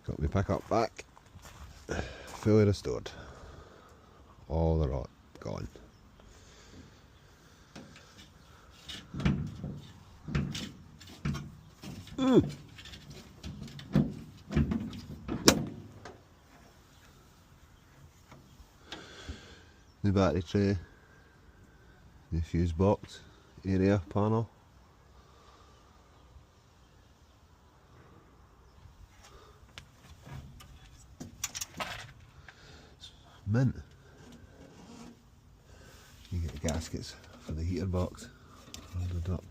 Got my pickup back, fully restored. All the rot gone. The battery tray, the fuse box area panel. Mint. You get gaskets for the heater box rounded up.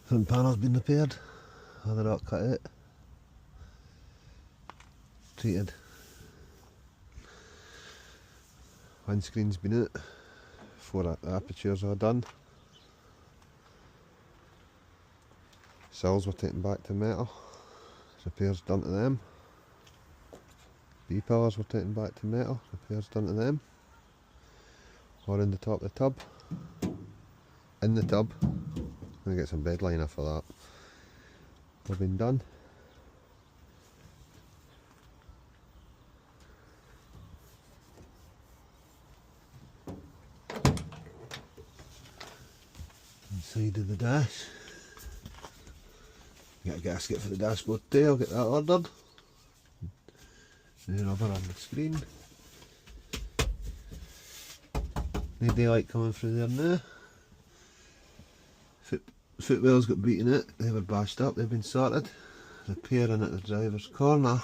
Front panel's been repaired, other rot cut out, treated. Windscreen's been out, 4 apertures are done. Sills were taken back to metal, repairs done to them. B-pillars were taken back to metal, repairs done to them. Or in the top of the tub. In the tub. I'm going to get some bed liner for that. They've been done. Inside of the dash. Get a gasket for the dashboard too, I'll get that ordered. New rubber on the screen. No daylight coming through there now. Footwells got beaten out, they were bashed up, they've been sorted. Repairing at the driver's corner.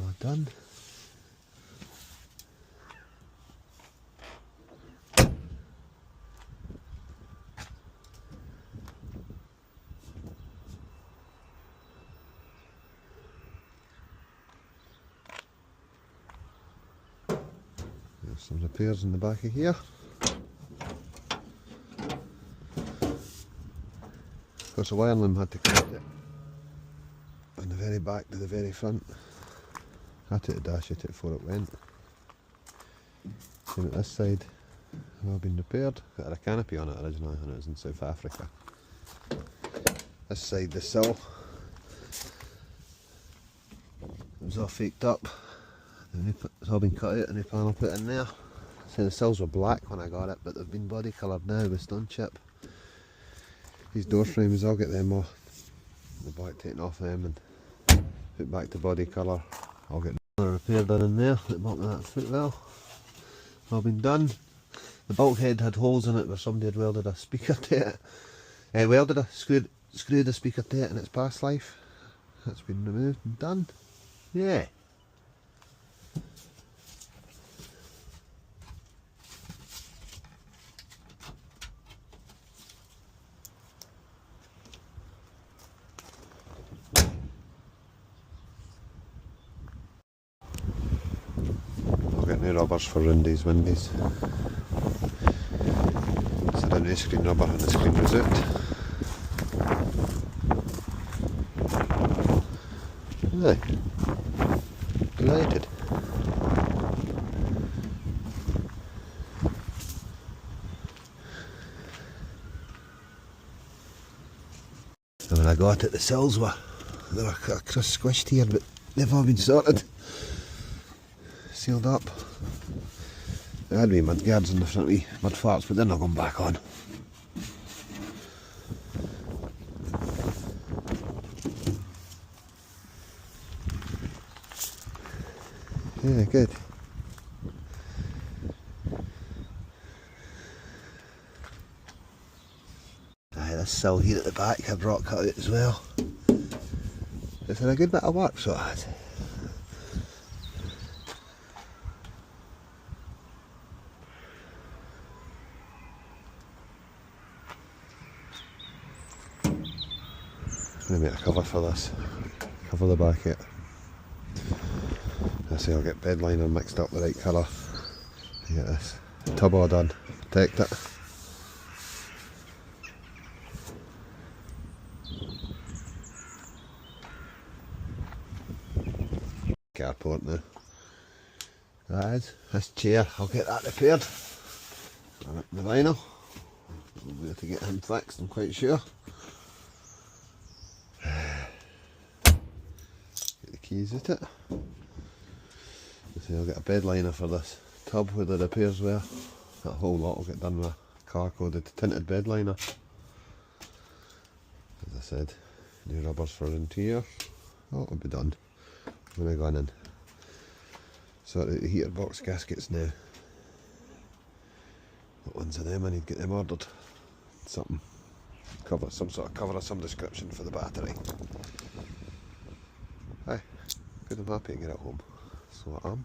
All done. There's some repairs in the back of here. Of course, the wiring loom had to connect it on the very back to the very front. I took the dash out before it went. Same at this side, all been repaired. Got a canopy on it originally when it was in South Africa. This side, the sill, it was all faked up. It's all been cut out and the panel put in there. So the sills were black when I got it, but they've been body coloured now with stone chip. These door frames, I'll get them off, the black taken off them and put back to body colour. I'll get another repair done in there at the bottom of that footwell. All been done. The bulkhead had holes in it where somebody had welded a speaker to it. Screwed a speaker to it in its past life. That's been removed and done. Yeah. New rubbers for Rundy's windies. So the new screen rubber and the screen was out. Aye. Delighted. And when I got it, the sills they were squished here, but they've all been sorted. Sealed up. There had wee mud guards in the front, wee mud farts, but they're not going back on. Yeah, good. Aye, this sill here at the back had rock cut out as well. It's had a good bit of work, so it had. I'm going to make a cover for this, cover the back of it. I say I'll get bed liner mixed up the right colour to get this tub all done, protect it. Carport now. That is. This chair, I'll get that repaired. And the vinyl. We'll be able to get him fixed, I'm quite sure. Get the keys at it. So I'll get a bed liner for this tub where the repairs were. That whole lot will get done with a car-coded tinted bed liner. As I said, new rubbers for interior. Oh, it'll be done. I'm going to go in and sort out the heater box gaskets now. Got ones of them, I need to get them ordered. Something. Cover, some sort of cover of some description for the battery. Aye, good and happy to get it home. So I am.